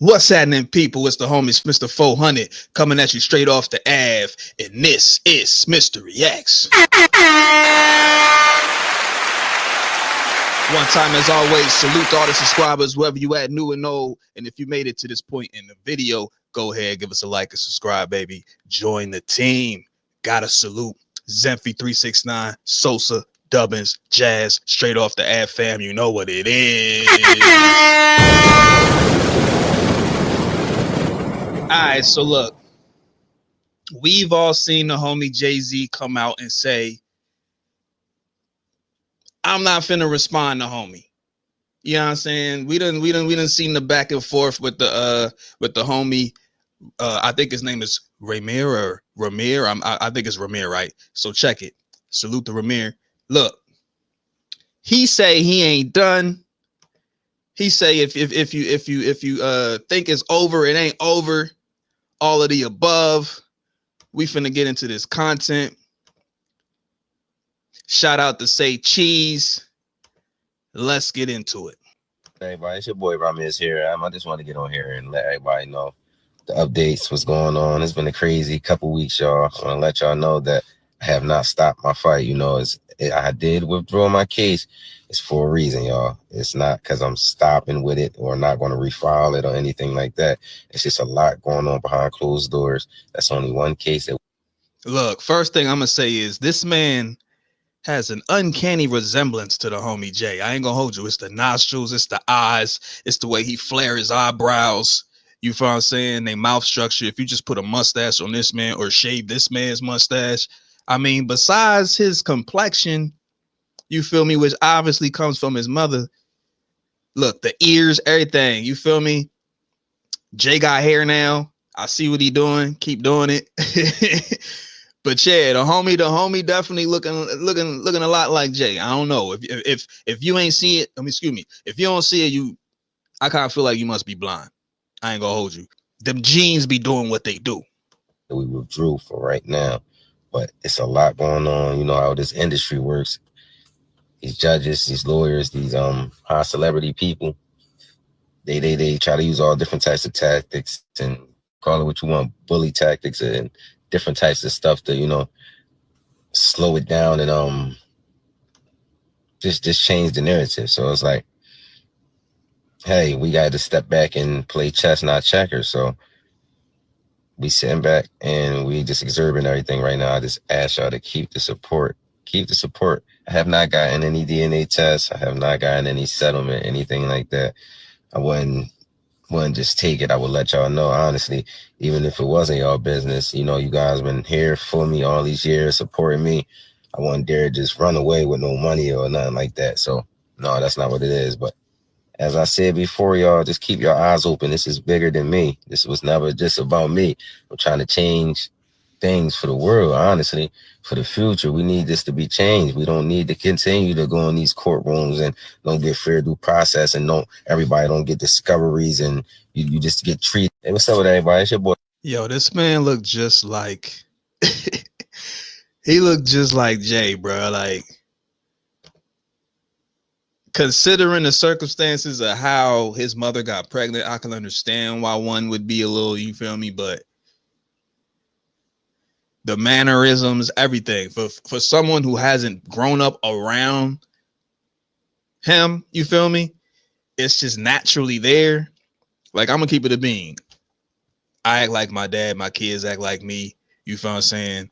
What's happening, people? It's the homie Smitster 400 coming at you straight off the Ave, and this is Smitster Reacts. One time, as always, salute to all the subscribers, wherever you at, new and old. And if you made it to this point in the video, go ahead, give us a like and subscribe, baby. Join the team. Gotta salute Zenfi369, Sosa, Dubbins, Jazz, straight off the Ave fam. You know what it is. Alright, so look, we've all seen the homie Jay-Z come out and say, I'm not finna respond to homie. You know what I'm saying? We done seen the back and forth with the homie. I think his name is Rymir or Rymir. I think it's Rymir, right? So check it. Salute to Rymir. Look, he say he ain't done. He say if you think it's over, it ain't over. All of the above. We finna get into this content. Shout out to Say Cheese. Let's get into it. Hey, everybody, it's your boy Rymir here. I just want to get on here and let everybody know the updates, what's going on. It's been a crazy couple weeks, y'all. I want to let y'all know that I have not stopped my fight. You know, I did withdraw my case. It's for a reason, y'all. It's not because I'm stopping with it or not going to refile it or anything like that. It's just a lot going on behind closed doors. That's only one case. Look, first thing I'm going to say is this man has an uncanny resemblance to the homie Jay. I ain't gonna hold you. It's the nostrils, it's the eyes, it's the way he flare his eyebrows. You feel what I'm saying? They mouth structure. If you just put a mustache on this man or shave this man's mustache, I mean, besides his complexion, you feel me, which obviously comes from his mother. Look, the ears, everything. You feel me? Jay got hair now. I see what he doing. Keep doing it. But yeah, the homie definitely looking a lot like Jay. I don't know if you ain't see it. Excuse me. If you don't see it, I kind of feel like you must be blind. I ain't gonna hold you. Them genes be doing what they do. We withdrew for right now, but it's a lot going on. You know how this industry works. These judges, these lawyers, these high celebrity people, they try to use all different types of tactics and call it what you want, bully tactics and different types of stuff to, you know, slow it down and just change the narrative. So it's like, hey, we got to step back and play chess, not checkers. So we sitting back and we just observing everything right now. I just ask y'all to keep the support. Keep the support. I have not gotten any DNA tests. I have not gotten any settlement, anything like that. I wouldn't just take it. I would let y'all know, honestly, even if it wasn't y'all business. You know, you guys been here for me all these years, supporting me. I wouldn't dare just run away with no money or nothing like that. So no, that's not what it is. But as I said before, y'all, just keep your eyes open. This is bigger than me. This was never just about me. I'm trying to change things for the world, honestly, for the future. We need this to be changed. We don't need to continue to go in these courtrooms and don't get fair due process and everybody don't get discoveries and you just get treated. Hey, what's up with everybody? It's your boy. Yo, this man looked just like he looked just like Jay, bro. Like, considering the circumstances of how his mother got pregnant, I can understand why one would be a little, you feel me, but the mannerisms, everything for someone who hasn't grown up around him, you feel me, it's just naturally there. Like, I'm gonna keep it a bean. I act like my dad, my kids act like me. You feel what I'm saying?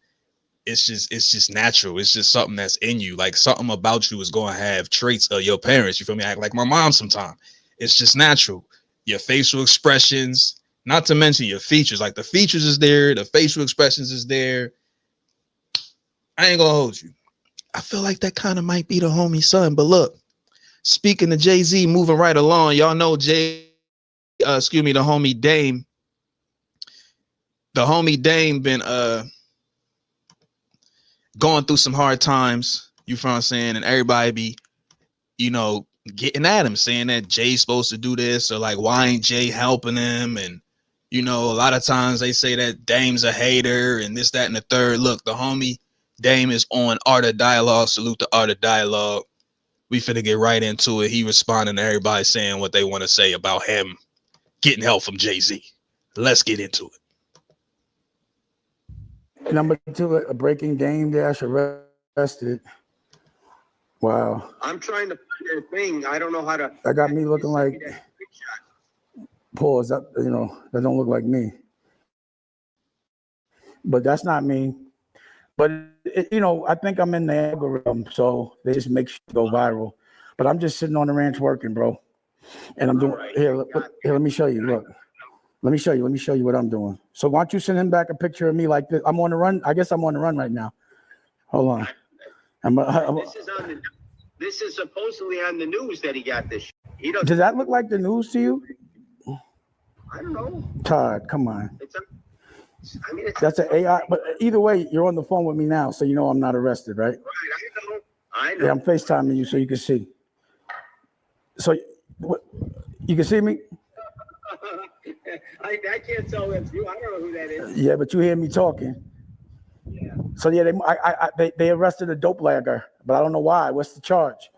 It's just natural. It's just something that's in you. Like, something about you is going to have traits of your parents. You feel me? I act like my mom sometimes. It's just natural. Your facial expressions, not to mention your features. Like, the features is there, the facial expressions is there. I ain't gonna hold you. I feel like that kind of might be the homie son. But look, speaking of Jay-Z, moving right along, y'all know the homie Dame. The homie Dame been going through some hard times, you feel what I'm saying? And everybody be, you know, getting at him, saying that Jay's supposed to do this, or like, why ain't Jay helping him? And, you know, a lot of times they say that Dame's a hater and this, that, and the third. Look, the homie Dame is on Art of Dialogue. Salute to Art of Dialogue. We finna get right into it. He responding to everybody saying what they want to say about him. getting help from Jay-Z. Let's get into it. Number 2, a breaking Dame Dash arrested. Wow. I'm trying to find their thing. I don't know how to. That got me looking like, pause, that, that don't look like me. But that's not me. But, I think I'm in the algorithm, so they just make shit go viral. But I'm just sitting on the ranch working, bro. And I'm doing, here, let me show you, look. Let me show you what I'm doing. So why don't you send him back a picture of me like this? I'm on the run. I guess I'm on the run right now. Hold on. This is supposedly on the news that he got this. Does that look like the news to you? I don't know. Todd, come on. That's an AI. But either way, you're on the phone with me now, so you know I'm not arrested, right? Right, I know. Yeah, I'm FaceTiming you so you can see. So you can see me? I can't tell that's you. I don't know who that is. Yeah, but you hear me talking. Yeah. So yeah, they arrested a dope lagger, but I don't know why. What's the charge?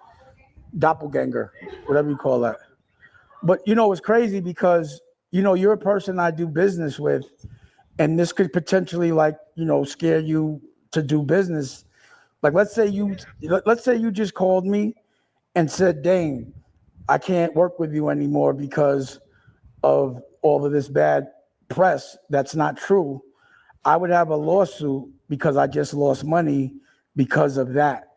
Doppelganger, whatever you call that. But it's crazy because you're a person I do business with, and this could potentially scare you to do business. Like let's say you just called me and said, Dane, I can't work with you anymore because of all of this bad press. That's not true. I would have a lawsuit because I just lost money because of that.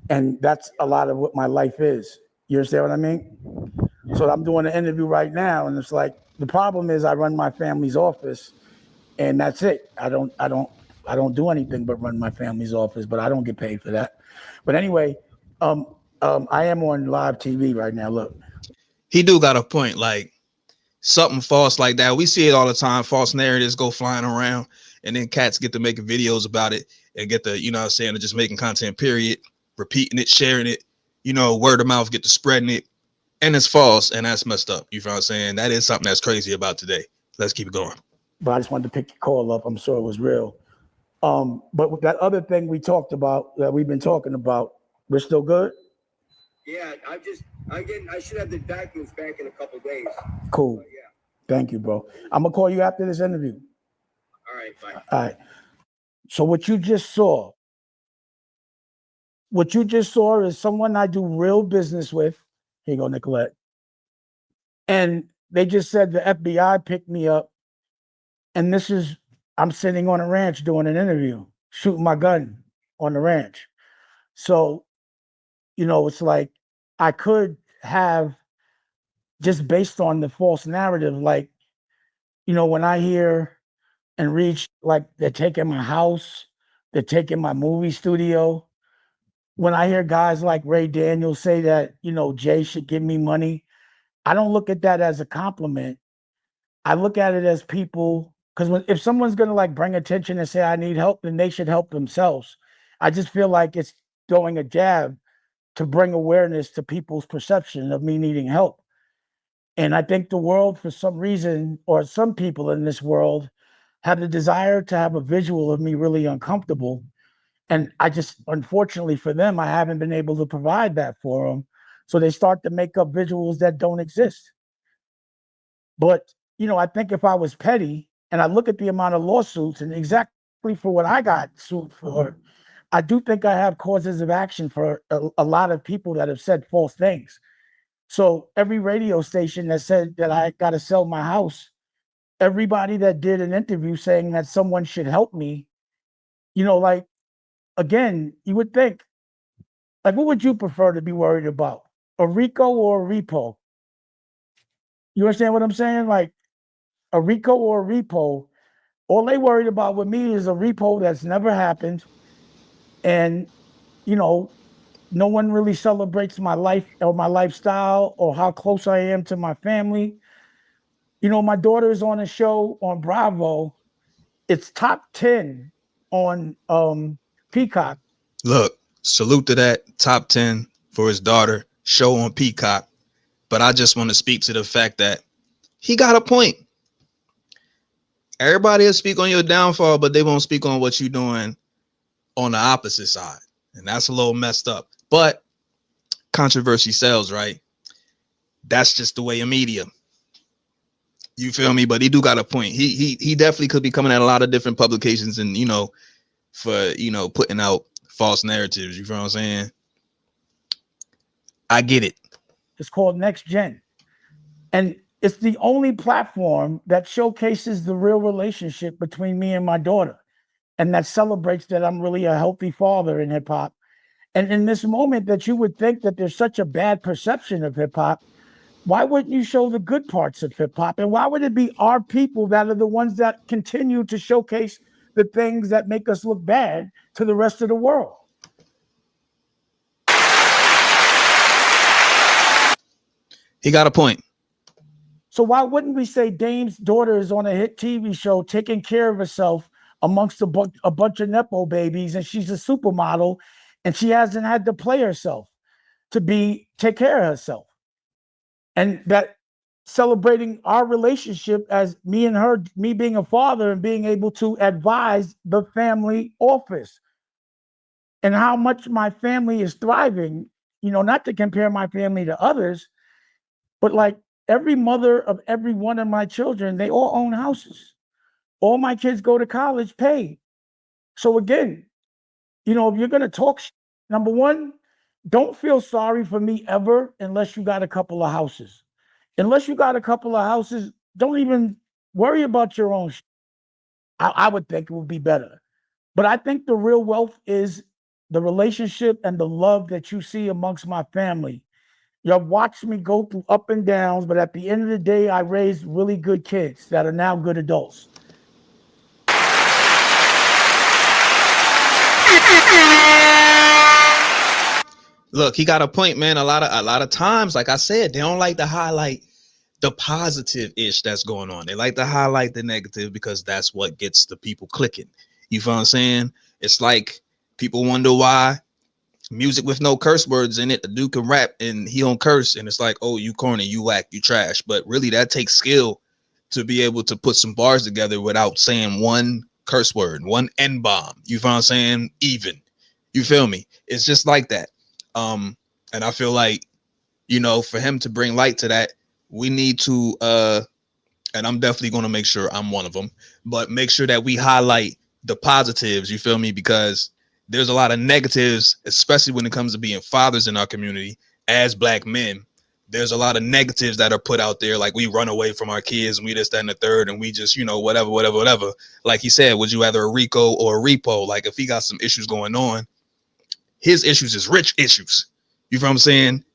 And that's a lot of what my life is. You understand what I mean? So I'm doing an interview right now, and it's like the problem is I run my family's office, and that's it. I don't do anything but run my family's office, but I don't get paid for that. But anyway, I am on live TV right now. Look. He do got a point. Like something false like that. We see it all the time. False narratives go flying around, and then cats get to making videos about it and get the, just making content, period, repeating it, sharing it, word of mouth, get to spreading it. And it's false, and that's messed up. You know what I'm saying? That is something that's crazy about today. Let's keep it going. But I just wanted to pick your call up. I'm sure it was real. But with that other thing we talked about, that we've been talking about, we're still good? Yeah, I should have the documents back in a couple days. Cool. Yeah. Thank you, bro. I'm gonna call you after this interview. All right, bye. All right. So what you just saw is someone I do real business with. Here you go, Nicolette. And they just said the FBI picked me up. And I'm sitting on a ranch doing an interview, shooting my gun on the ranch. So, it's like I could have, just based on the false narrative, like, when I hear and reach, like they're taking my house, they're taking my movie studio. When I hear guys like Ray Daniels say that, Jay should give me money, I don't look at that as a compliment. I look at it as people, because if someone's going to bring attention and say I need help, then they should help themselves. I just feel like it's throwing a jab to bring awareness to people's perception of me needing help. And I think the world, for some reason, or some people in this world, have the desire to have a visual of me really uncomfortable. And I just, unfortunately for them, I haven't been able to provide that for them. So they start to make up visuals that don't exist. But, I think if I was petty and I look at the amount of lawsuits and exactly for what I got sued for, I do think I have causes of action for a lot of people that have said false things. So every radio station that said that I got to sell my house, everybody that did an interview saying that someone should help me, again, you would think, what would you prefer to be worried about? A RICO or a repo? You understand what I'm saying? Like a RICO or a repo, all they worried about with me is a repo that's never happened. And, no one really celebrates my life or my lifestyle or how close I am to my family. My daughter is on a show on Bravo. It's top 10 on Peacock. Look, salute to that. Top 10 for his daughter, show on Peacock. But I just want to speak to the fact that he got a point. Everybody will speak on your downfall, but they won't speak on what you're doing on the opposite side. And that's a little messed up. But controversy sells, right? That's just the way of media. You feel me? But he do got a point. He definitely could be coming at a lot of different publications and for putting out false narratives. You feel what I'm saying? I get it. It's called Next Gen. And it's the only platform that showcases the real relationship between me and my daughter, and that celebrates that I'm really a healthy father in hip hop. And in this moment that you would think that there's such a bad perception of hip hop, why wouldn't you show the good parts of hip hop? And why would it be our people that are the ones that continue to showcase the things that make us look bad to the rest of the world? He got a point. So why wouldn't we say Dame's daughter is on a hit TV show taking care of herself amongst a bunch of Nepo babies, and she's a supermodel, and she hasn't had to play herself to take care of herself? And that celebrating our relationship as me and her, me being a father and being able to advise the family office and how much my family is thriving, not to compare my family to others, but like every mother of every one of my children, they all own houses. All my kids go to college paid. So again, if you're going to talk, number one, don't feel sorry for me ever unless you got a couple of houses. Unless you got a couple of houses, don't even worry about your own. I would think it would be better. But I think the real wealth is the relationship and the love that you see amongst my family. You've watched me go through up and downs, but at the end of the day, I raised really good kids that are now good adults. Look, he got a point, man. A lot of times, like I said, they don't like to highlight the positive ish that's going on. They like to highlight the negative because that's what gets the people clicking. You feel what I'm saying? It's like people wonder why music with no curse words in it, the dude can rap and he don't curse, and it's like, oh, you corny, you whack, you trash. But really, that takes skill to be able to put some bars together without saying one curse word, one N-bomb. You feel what I'm saying? Even. You feel me? It's just like that. And I feel like, for him to bring light to that, we need to and I'm definitely going to make sure I'm one of them, but make sure that we highlight the positives. You feel me? Because there's a lot of negatives, especially when it comes to being fathers in our community as Black men. There's a lot of negatives that are put out there, like we run away from our kids and we this, that, and the third, and we just, whatever. Like he said, would you rather a Rico or a repo? Like if he got some issues going on, his issues is rich issues. You feel what I'm saying?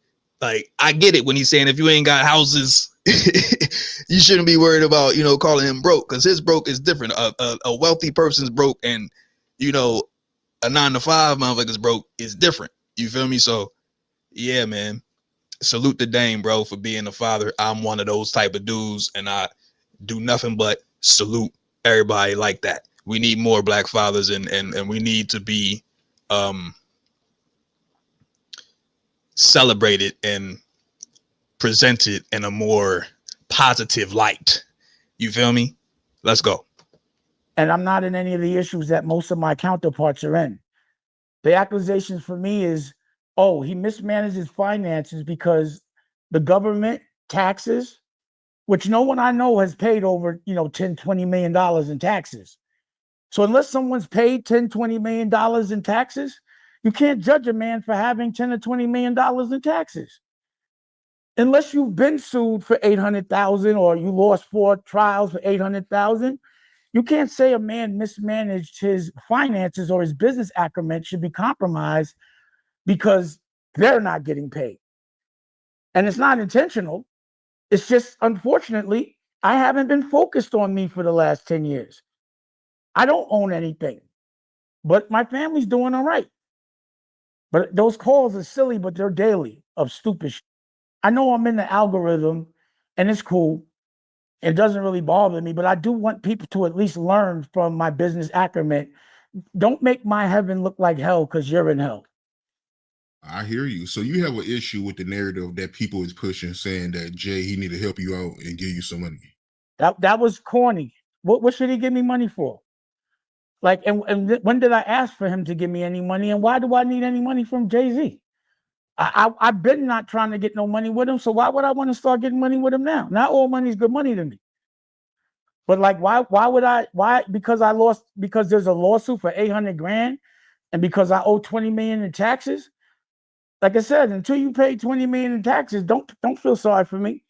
Like, I get it when he's saying if you ain't got houses, you shouldn't be worried about, calling him broke, because his broke is different. A wealthy person's broke, and, a 9-to-5 motherfucker's broke is different. You feel me? So, yeah, man. Salute to Dame, bro, for being a father. I'm one of those type of dudes, and I do nothing but salute everybody like that. We need more Black fathers, and we need to be celebrated and presented in a more positive light. You feel me? Let's go. And I'm not in any of the issues that most of my counterparts are in. The accusations for me is, oh, he mismanages finances because the government taxes, which no one I know has paid over, $10-20 million in taxes. So unless someone's paid $10-20 million in taxes, you can't judge a man for having $10 or $20 million in taxes. Unless you've been sued for $800,000 or you lost 4 trials for $800,000, you can't say a man mismanaged his finances or his business acumen should be compromised because they're not getting paid. And it's not intentional. It's just, unfortunately, I haven't been focused on me for the last 10 years. I don't own anything, but my family's doing all right. But those calls are silly, but they're daily of stupid shit. I know I'm in the algorithm and it's cool. It doesn't really bother me, but I do want people to at least learn from my business acumen. Don't make my heaven look like hell because you're in hell. I hear you. So you have an issue with the narrative that people is pushing, saying that Jay, he need to help you out and give you some money. That was corny. What should he give me money for? Like, and when did I ask for him to give me any money? And why do I need any money from Jay-Z? I've been not trying to get no money with him, so why would I want to start getting money with him now? Not all money is good money to me. But like, why would I? Why? Because I lost. Because there's a lawsuit for 800 grand, and because I owe 20 million in taxes. Like I said, until you pay 20 million in taxes, don't feel sorry for me.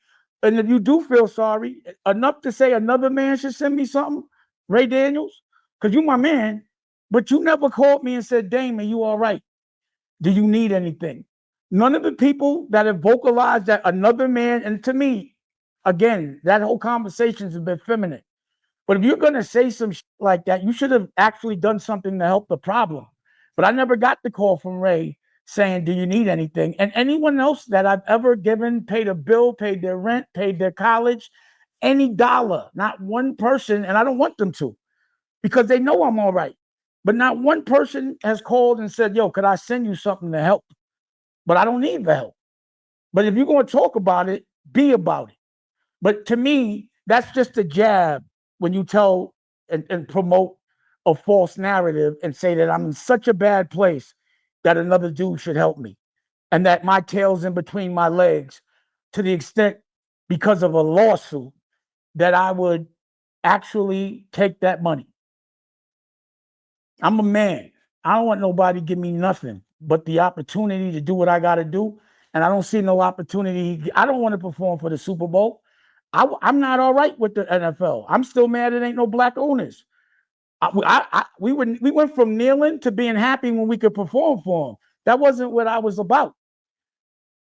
And if you do feel sorry, enough to say another man should send me something, Ray Daniels, because you my man, but you never called me and said, Damon, you all right? Do you need anything? None of the people that have vocalized that another man, and to me, again, that whole conversation is a bit feminine. But if you're gonna say some like that, you should have actually done something to help the problem. But I never got the call from Ray saying, do you need anything? And anyone else that I've ever given, paid a bill, paid their rent, paid their college, any dollar, not one person, and I don't want them to, because they know I'm all right. But not one person has called and said, yo, could I send you something to help? But I don't need the help. But if you're going to talk about it, be about it. But to me, that's just a jab when you tell and promote a false narrative and say that I'm in such a bad place that another dude should help me, and that my tail's in between my legs to the extent, because of a lawsuit, that I would actually take that money. I'm a man. I don't want nobody to give me nothing but the opportunity to do what I got to do. And I don't see no opportunity. I don't want to perform for the Super Bowl. I'm not all right with the NFL. I'm still mad it ain't no black owners. We went from kneeling to being happy when we could perform for them. That wasn't what I was about.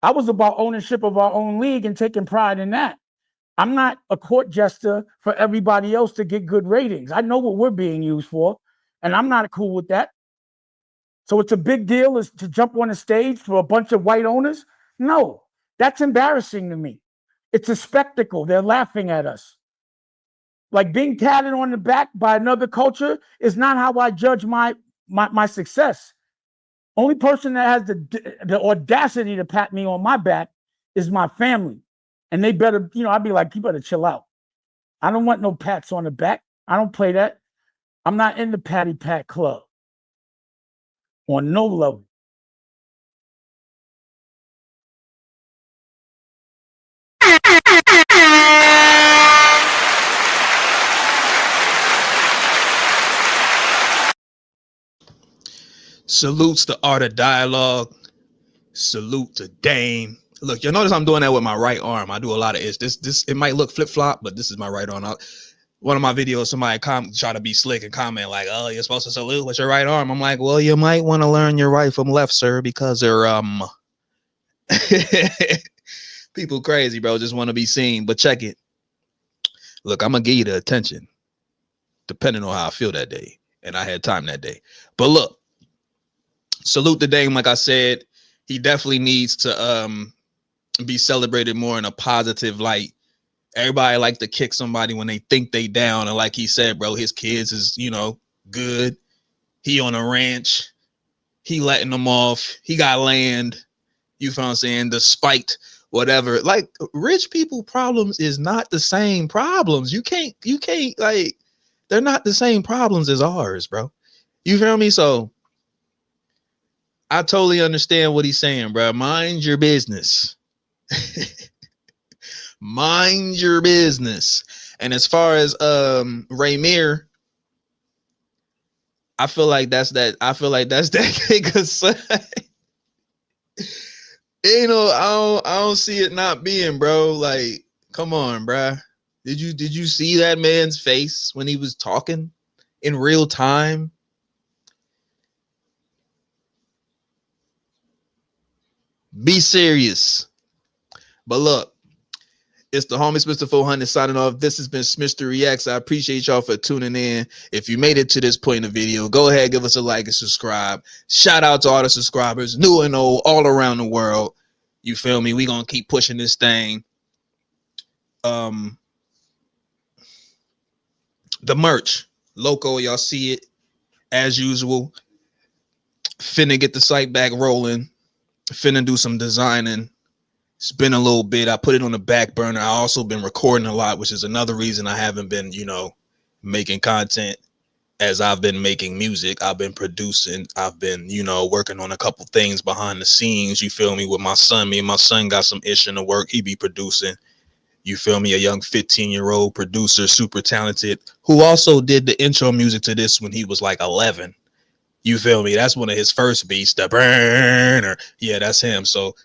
I was about ownership of our own league and taking pride in that. I'm not a court jester for everybody else to get good ratings. I know what we're being used for, and I'm not cool with that. So it's a big deal is to jump on a stage for a bunch of white owners? No, that's embarrassing to me. It's a spectacle. They're laughing at us. Like, being patted on the back by another culture is not how I judge my success. Only person that has the audacity to pat me on my back is my family. And they better, I'd be like, you better chill out. I don't want no pats on the back. I don't play that. I'm not in the patty pat club on no level. Salutes the art of dialogue. Salute to Dame. Look, you notice I'm doing that with my right arm. I do a lot of this. It might look flip flop, but this is my right arm. One of my videos, somebody try to be slick and comment like, "Oh, you're supposed to salute with your right arm." I'm like, well, you might want to learn your right from left, sir, because they're people crazy, bro. Just want to be seen. But check it. Look, I'm gonna give you the attention, depending on how I feel that day, and I had time that day. But look, salute to Dame. Like I said, he definitely needs to be celebrated more in a positive light. Everybody like to kick somebody when they think they down. And like he said, bro, his kids is, good. He on a ranch. He letting them off. He got land. You feel what I'm saying? Despite whatever. Like, rich people problems is not the same problems. You can't like, they're not the same problems as ours, bro. You feel me? So I totally understand what he's saying, bro. Mind your business. Mind your business. And as far as Rymir, I feel like that's that nigga's son. I don't see it not being, bro. Like, come on, bro. Did you see that man's face when he was talking in real time? Be serious. But look, it's the homie Smitster 400 signing off. This has been Smitster Reacts. I appreciate y'all for tuning in. If you made it to this point in the video, go ahead, give us a like and subscribe. Shout out to all the subscribers, new and old, all around the world. You feel me? We gonna keep pushing this thing. The merch, Loco, y'all see it as usual. Finna get the site back rolling. Finna do some designing. It's been a little bit. I put it on the back burner. I also been recording a lot, which is another reason I haven't been, making content as I've been making music. I've been producing. I've been, working on a couple things behind the scenes. You feel me? With my son. Me and my son got some ish in the work. He be producing. You feel me? A young 15-year-old producer, super talented, who also did the intro music to this when he was like 11. You feel me? That's one of his first beats, the burner. Yeah, that's him. So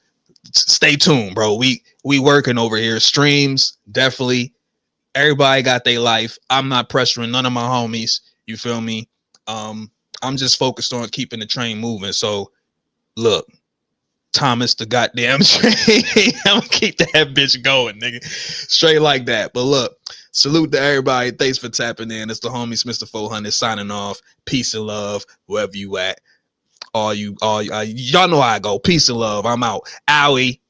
stay tuned, bro. We working over here. Streams, definitely. Everybody got their life. I'm not pressuring none of my homies. You feel me? I'm just focused on keeping the train moving. So look, Thomas the goddamn train. I'm gonna keep that bitch going, nigga. Straight like that. But look, salute to everybody. Thanks for tapping in. It's the homie Smitster 400 signing off. Peace and love, wherever you at. Y'all know how I go. Peace and love. I'm out. Owie.